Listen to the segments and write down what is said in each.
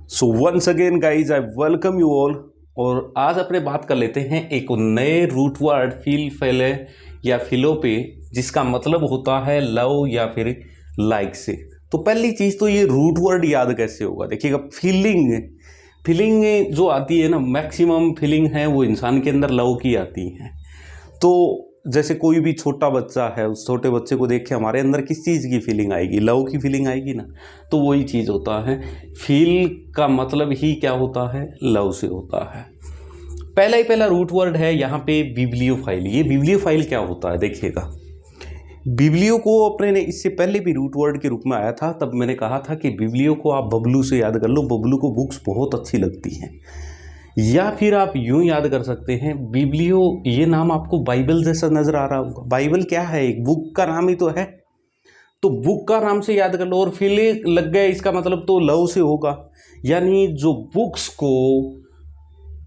So once again guys I welcome you all. और आज अपने बात कर लेते हैं एक नए रूट वर्ड फील फैले या फिलो पे, जिसका मतलब होता है लव या फिर लाइक से। तो पहली चीज़ तो ये रूट वर्ड याद कैसे होगा, देखिएगा फीलिंग। फीलिंग जो आती है ना, मैक्सिमम फीलिंग है वो इंसान के अंदर लव की आती है। तो जैसे कोई भी छोटा बच्चा है, उस छोटे बच्चे को देख के हमारे अंदर किस चीज़ की फीलिंग आएगी, लव की फीलिंग आएगी ना। तो वही चीज़ होता है, फील का मतलब ही क्या होता है, लव से होता है। पहला रूट वर्ड है यहाँ पे बिब्लियोफाइल। ये बिब्लियोफाइल क्या होता है देखिएगा। बिब्लियो को अपने ने इससे पहले भी रूट वर्ड के रूप में आया था, तब मैंने कहा था कि बिब्लियो को आप बबलू से याद कर लो। बबलू को बुक्स बहुत अच्छी लगती हैं। या फिर आप यूं याद कर सकते हैं, बिब्लियो ये नाम आपको बाइबल जैसा नजर आ रहा होगा। बाइबल क्या है, एक बुक का नाम ही तो है। तो बुक का नाम से याद कर लो और फीलिंग लग गया, इसका मतलब तो लव से होगा। यानी जो बुक्स को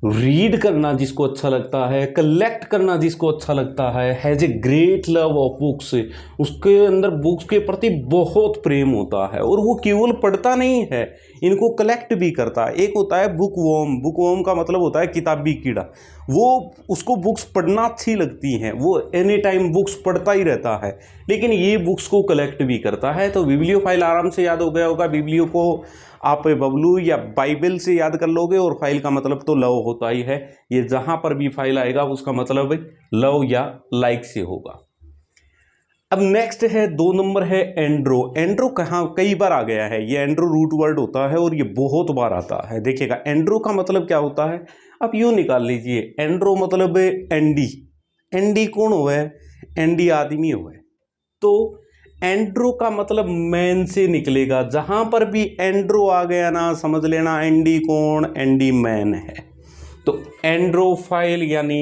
रीड करना जिसको अच्छा लगता है, कलेक्ट करना जिसको अच्छा लगता है, has a great love of books, उसके अंदर बुक्स के प्रति बहुत प्रेम होता है। और वो केवल पढ़ता नहीं है, इनको कलेक्ट भी करता है। एक होता है बुक वॉर्म। बुक वॉर्म का मतलब होता है किताबी कीड़ा। वो उसको बुक्स पढ़ना अच्छी लगती हैं, वो एनी टाइम बुक्स पढ़ता ही रहता है, लेकिन ये बुक्स को कलेक्ट भी करता है। तो बिब्लियोफाइल आराम से याद हो गया होगा। बिब्लियो को आप बबलू या बाइबल से याद कर लोगे, और फाइल का मतलब तो लव होता ही है। ये जहां पर भी फाइल आएगा उसका मतलब लव या लाइक से होगा। अब नेक्स्ट है 2 नंबर है एंड्रो। एंड्रो कहाँ कई बार आ गया है, ये एंड्रो रूट वर्ड होता है और ये बहुत बार आता है। देखिएगा एंड्रो का मतलब क्या होता है, आप यूं निकाल लीजिए। एंड्रो मतलब एंडी। एंडी कौन हुआ है, एंडी आदमी हुआ है। तो एंड्रो का मतलब मैन से निकलेगा। जहां पर भी एंड्रो आ गया ना, समझ लेना एंडी कौन, एंडी मैन है। तो एंड्रोफाइल यानी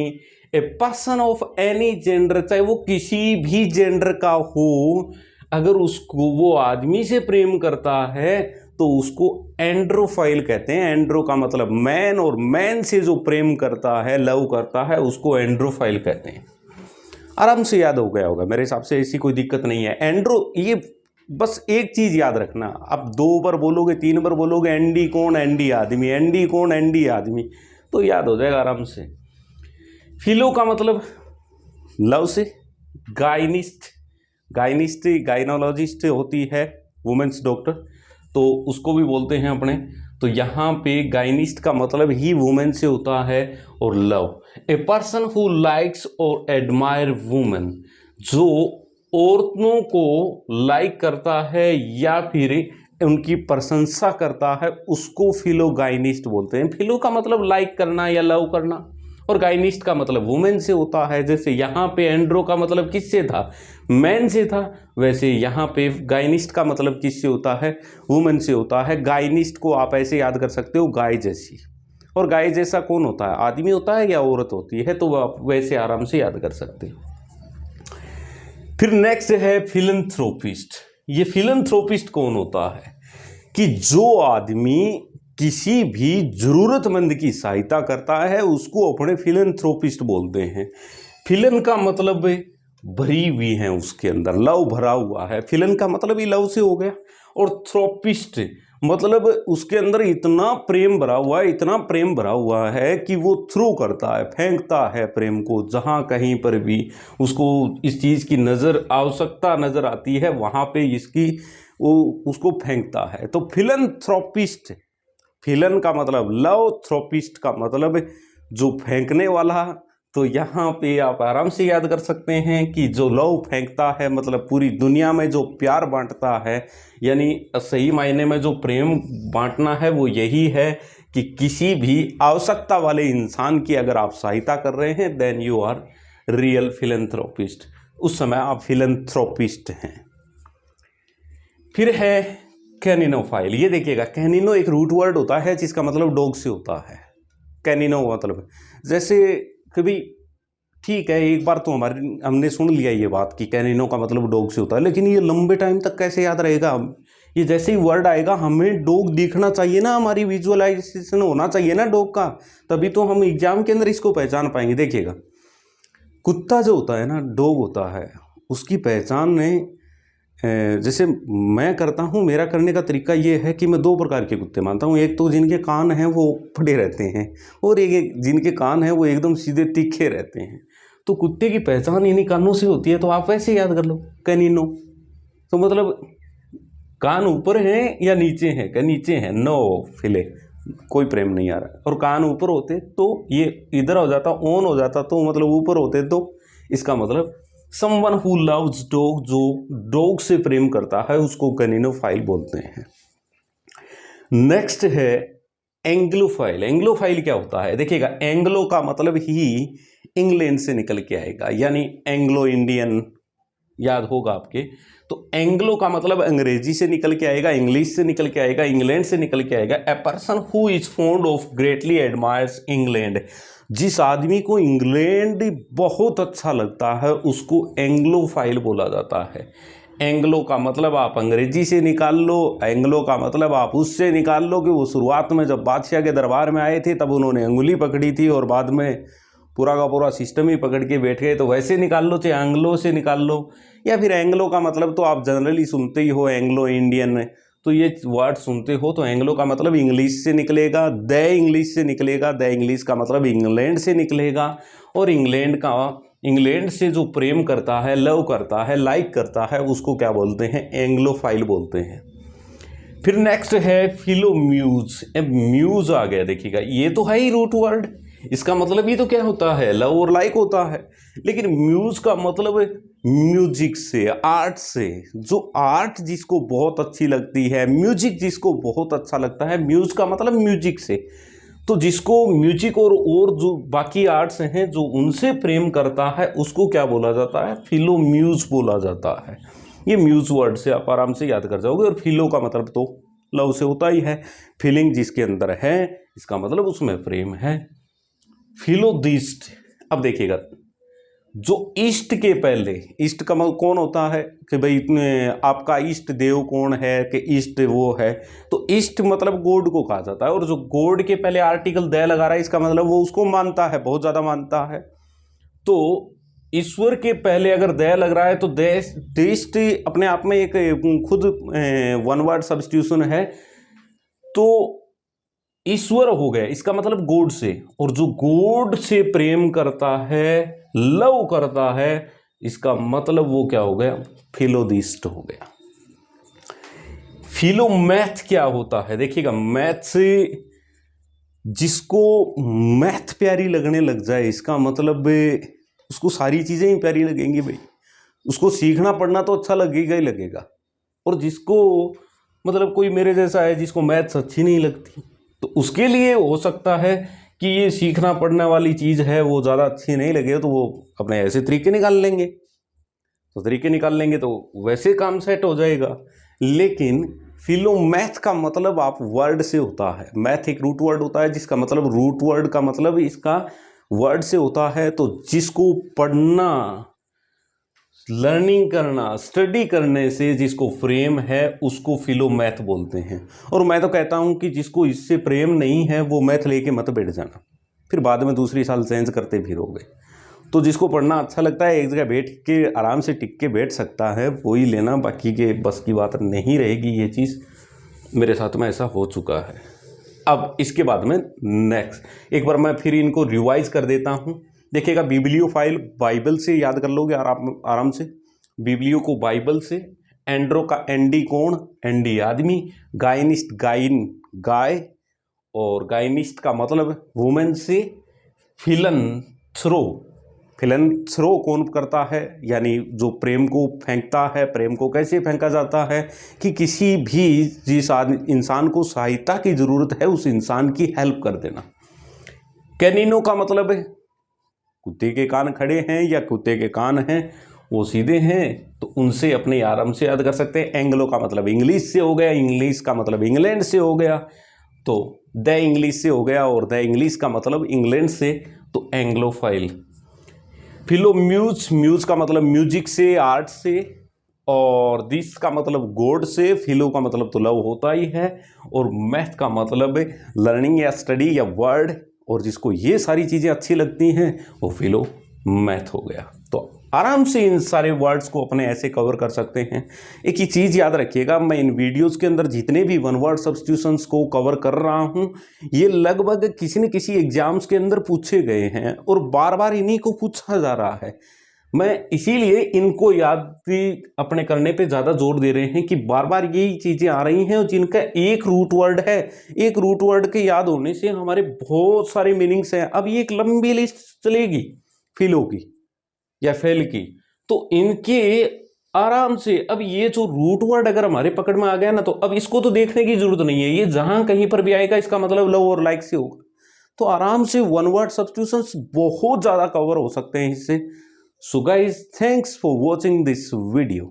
a person of any gender, चाहे वो किसी भी जेंडर का हो, अगर उसको वो आदमी से प्रेम करता है तो उसको एंड्रोफाइल कहते हैं। एंड्रो का मतलब मैन, और मैन से जो प्रेम करता है, लव करता है, उसको एंड्रोफाइल कहते हैं। आराम से याद हो गया होगा मेरे हिसाब से, ऐसी कोई दिक्कत नहीं है। एंड्रो, ये बस एक चीज याद रखना, आप 2 बार बोलोगे, 3 बार बोलोगे, एंडी कौन, एंडी आदमी, एंडी कौन, एंडी आदमी, तो याद हो जाएगा आराम से। फिलो का मतलब लव से। गायनिस्ट, गायनिस्ट गायनोलॉजिस्ट होती है वुमेन्स डॉक्टर, तो उसको भी बोलते हैं अपने। तो यहाँ पे गायनिस्ट का मतलब ही वुमेन से होता है। और love, a person who likes और एडमायर वुमेन, जो औरतों को लाइक करता है या फिर उनकी प्रशंसा करता है, उसको फिलोगाइनिस्ट बोलते हैं। फिलो का मतलब लाइक करना या लव करना, और गाइनिस्ट का मतलब वुमेन से होता है। जैसे यहाँ पे एंड्रो का मतलब किससे था, मैन से था, वैसे यहाँ पे गाइनिस्ट का मतलब किससे होता है, वुमेन से होता है। गाइनिस्ट को आप ऐसे याद कर सकते हो, गाय जैसी। और गाय जैसा कौन होता है, आदमी होता है या औरत होती है, तो आप वैसे आराम से याद कर सकते हो। फिर नेक्स्ट है फिलैंथ्रोपिस्ट। ये फिलैंथ्रोपिस्ट कौन होता है, कि जो आदमी किसी भी जरूरतमंद की सहायता करता है उसको अपने फिलैंथ्रोपिस्ट बोलते हैं। फिलन का मतलब भरी हुई है, उसके अंदर लव भरा हुआ है। फिलन का मतलब ही लव से हो गया। और थ्रोपिस्ट मतलब उसके अंदर इतना प्रेम भरा हुआ है, इतना प्रेम भरा हुआ है कि वो थ्रो करता है, फेंकता है प्रेम को। जहाँ कहीं पर भी उसको इस चीज़ की आवश्यकता नज़र आती है, वहाँ पे इसकी वो उसको फेंकता है। तो फिलैंथ्रोपिस्ट, फिलन का मतलब लव, थ्रोपिस्ट का मतलब जो फेंकने वाला। तो यहाँ पे आप आराम से याद कर सकते हैं कि जो लव फेंकता है मतलब पूरी दुनिया में जो प्यार बांटता है, यानी सही मायने में जो प्रेम बांटना है वो यही है कि किसी भी आवश्यकता वाले इंसान की अगर आप सहायता कर रहे हैं, then you are real philanthropist. उस समय आप फिलैंथ्रोपिस्ट हैं। फिर है कैनिनोफाइल। ये देखिएगा, कैनिनो एक रूट वर्ड होता है जिसका मतलब डॉग से होता है। कैनिनो मतलब जैसे कभी, ठीक है एक बार तो हमने सुन लिया ये बात कि कैनिनो का मतलब डॉग से होता है, लेकिन ये लंबे टाइम तक कैसे याद रहेगा। ये जैसे ही वर्ड आएगा हमें डॉग दिखना चाहिए ना, हमारी विजुअलाइजेशन होना चाहिए ना डॉग का, तभी तो हम एग्जाम के अंदर इसको पहचान पाएंगे। देखिएगा कुत्ता जो होता है ना, डॉग होता है, उसकी पहचान जैसे मैं करता हूँ, मेरा करने का तरीका ये है कि मैं दो प्रकार के कुत्ते मानता हूँ। एक तो जिनके कान हैं वो फटे रहते हैं, और एक जिनके कान हैं वो एकदम सीधे तीखे रहते हैं। तो कुत्ते की पहचान इन्हीं कानों से होती है, तो आप वैसे याद कर लो, कैनिनो। तो मतलब कान ऊपर हैं या नीचे हैं? क्या नीचे हैं? नो फिले, कोई प्रेम नहीं आ रहा। और कान ऊपर होते तो ये इधर हो जाता, ऑन हो जाता, तो मतलब ऊपर होते तो इसका मतलब समवन हु लव्स डॉग, जो डॉग से प्रेम करता है उसको कैनिनोफाइल बोलते हैं। नेक्स्ट है एंग्लोफाइल। एंग्लोफाइल क्या होता है? देखिएगा, एंग्लो का मतलब ही इंग्लैंड से निकल के आएगा, यानी एंग्लो इंडियन, याद होगा आपके। तो एंग्लो का मतलब अंग्रेजी से निकल के आएगा, इंग्लिश से निकल के आएगा, इंग्लैंड से निकल के आएगा। A person who is fond of greatly admires England, जिस आदमी को इंग्लैंड बहुत अच्छा लगता है उसको एंग्लोफाइल बोला जाता है। एंग्लो का मतलब आप अंग्रेजी से निकाल लो, एंग्लो का मतलब आप उससे निकाल लो कि वो शुरुआत में जब बादशाह के दरबार में आए थे तब उन्होंने अंगुली पकड़ी थी और बाद में पूरा का पूरा सिस्टम ही पकड़ के बैठ गए, तो वैसे निकाल लो, चाहे एंग्लो से निकाल लो। या फिर एंग्लो का मतलब तो आप जनरली सुनते ही हो, एंग्लो इंडियन, तो ये वर्ड सुनते हो, तो एंग्लो का मतलब इंग्लिश से निकलेगा, द इंग्लिश से निकलेगा, द इंग्लिश का मतलब इंग्लैंड से निकलेगा। और इंग्लैंड से जो प्रेम करता है, लव करता है, लाइक करता है, उसको क्या बोलते हैं? एंग्लोफाइल बोलते हैं। फिर नेक्स्ट है फिलोम्यूज। अब म्यूज आ गया, देखिएगा ये तो है ही रूट वर्ड, इसका मतलब ही तो क्या होता है? लव और लाइक होता है। लेकिन म्यूज का मतलब म्यूजिक से, आर्ट से, जो आर्ट जिसको बहुत अच्छी लगती है, म्यूजिक जिसको बहुत अच्छा लगता है, म्यूज का मतलब म्यूजिक से। तो जिसको म्यूजिक और जो बाकी आर्ट्स हैं जो उनसे प्रेम करता है उसको क्या बोला जाता है? फिलोम्यूज बोला जाता है। ये म्यूज वर्ड से आप आराम से याद कर जाओगे। और फिलो का मतलब तो लव से होता ही है, फीलिंग जिसके अंदर है इसका मतलब उसमें प्रेम है। फिलोदिस्ट। अब देखिएगा, जो इष्ट के पहले, इष्ट का मतलब कौन होता है कि भाई आपका इष्ट देव कौन है, कि इष्ट वो है, तो इष्ट मतलब गॉड को कहा जाता है। और जो गॉड के पहले आर्टिकल द लगा रहा है इसका मतलब वो उसको मानता है, बहुत ज्यादा मानता है। तो ईश्वर के पहले अगर द लग रहा है तो देस्ट अपने आप में एक खुद वन वर्ड सब्स्टिट्यूशन है, तो ईश्वर हो गया, इसका मतलब गॉड से। और जो गॉड से प्रेम करता है, लव करता है, इसका मतलब वो क्या हो गया? फिलोदिस्ट हो गया। फिलोमैथ क्या होता है? देखिएगा, मैथ से जिसको मैथ प्यारी लगने लग जाए, इसका मतलब उसको सारी चीजें ही प्यारी लगेंगी भाई, उसको सीखना पढ़ना तो अच्छा लगेगा ही लगेगा। और जिसको मतलब कोई मेरे जैसा है जिसको मैथ्स अच्छी नहीं लगती, तो उसके लिए हो सकता है कि ये सीखना पढ़ने वाली चीज़ है वो ज़्यादा अच्छी नहीं लगे, तो वो अपने ऐसे तरीके निकाल लेंगे, तो तरीके निकाल लेंगे तो वैसे काम सेट हो जाएगा। लेकिन फिलोमैथ का मतलब आप वर्ड से होता है, मैथ एक रूट वर्ड होता है जिसका मतलब, रूट वर्ड का मतलब इसका वर्ड से होता है। तो जिसको पढ़ना, लर्निंग करना, स्टडी करने से जिसको प्रेम है उसको फिलोमैथ बोलते हैं। और मैं तो कहता हूं कि जिसको इससे प्रेम नहीं है वो मैथ लेके मत बैठ जाना, फिर बाद में दूसरी साल चेंज करते फिरोगे। तो जिसको पढ़ना अच्छा लगता है, एक जगह बैठ के आराम से टिक के बैठ सकता है, वो ही लेना, बाकी के बस की बात नहीं रहेगी। ये चीज़ मेरे साथ में ऐसा हो चुका है। अब इसके बाद में नेक्स्ट एक बार मैं फिर इनको रिवाइज कर देता हूँ। देखिएगा, बिब्लियोफाइल बाइबल से याद कर लोगे आराम से, बिब्लियो को बाइबल से, एंड्रो का एंडी कौन? एंडी आदमी, गायनिस्ट गायन गाय, और गायनिस्ट का मतलब वुमेन से, फिलनथ्रो, फिलनथ्रो कौन करता है? यानी जो प्रेम को फेंकता है। प्रेम को कैसे फेंका जाता है? कि किसी भी जिस इंसान को सहायता की जरूरत है उस इंसान की हेल्प कर देना। कैनिनो का मतलब है कुत्ते के कान खड़े हैं या कुत्ते के कान हैं वो सीधे हैं, तो उनसे अपने आराम से याद कर सकते हैं। एंग्लो का मतलब इंग्लिश से हो गया, इंग्लिश का मतलब इंग्लैंड से हो गया, तो द इंग्लिश से हो गया, और द इंग्लिश का मतलब इंग्लैंड से, तो एंग्लोफाइल। फिलोम्यूज, म्यूज का मतलब म्यूजिक से, आर्ट से, और दिस का मतलब गॉड से, फिलो का मतलब तो लव होता ही है, और मैथ का मतलब लर्निंग या स्टडी या वर्ड, और जिसको ये सारी चीज़ें अच्छी लगती हैं वो फिलो मैथ हो गया। तो आराम से इन सारे वर्ड्स को अपने ऐसे कवर कर सकते हैं। एक ही चीज़ याद रखिएगा, मैं इन वीडियोस के अंदर जितने भी वन वर्ड सब्स्टिट्यूशंस को कवर कर रहा हूँ, ये लगभग किसी न किसी एग्जाम्स के अंदर पूछे गए हैं और बार बार इन्हीं को पूछा जा रहा है। मैं इसीलिए इनको याद भी अपने करने पे ज़्यादा जोर दे रहे हैं कि बार बार यही चीज़ें आ रही हैं और जिनका एक रूट वर्ड है। एक रूट वर्ड के याद होने से हमारे बहुत सारे मीनिंग्स हैं। अब ये एक लंबी लिस्ट चलेगी फिलो की या फेल की, तो इनके आराम से, अब ये जो रूट वर्ड अगर हमारे पकड़ में आ गया ना, तो अब इसको तो देखने की जरूरत नहीं है, ये जहां कहीं पर भी आएगा इसका मतलब लव और लाइक से होगा। तो आराम से वन वर्ड सब्स्टिट्यूशंस बहुत ज्यादा कवर हो सकते हैं इससे। So guys, thanks for watching this video.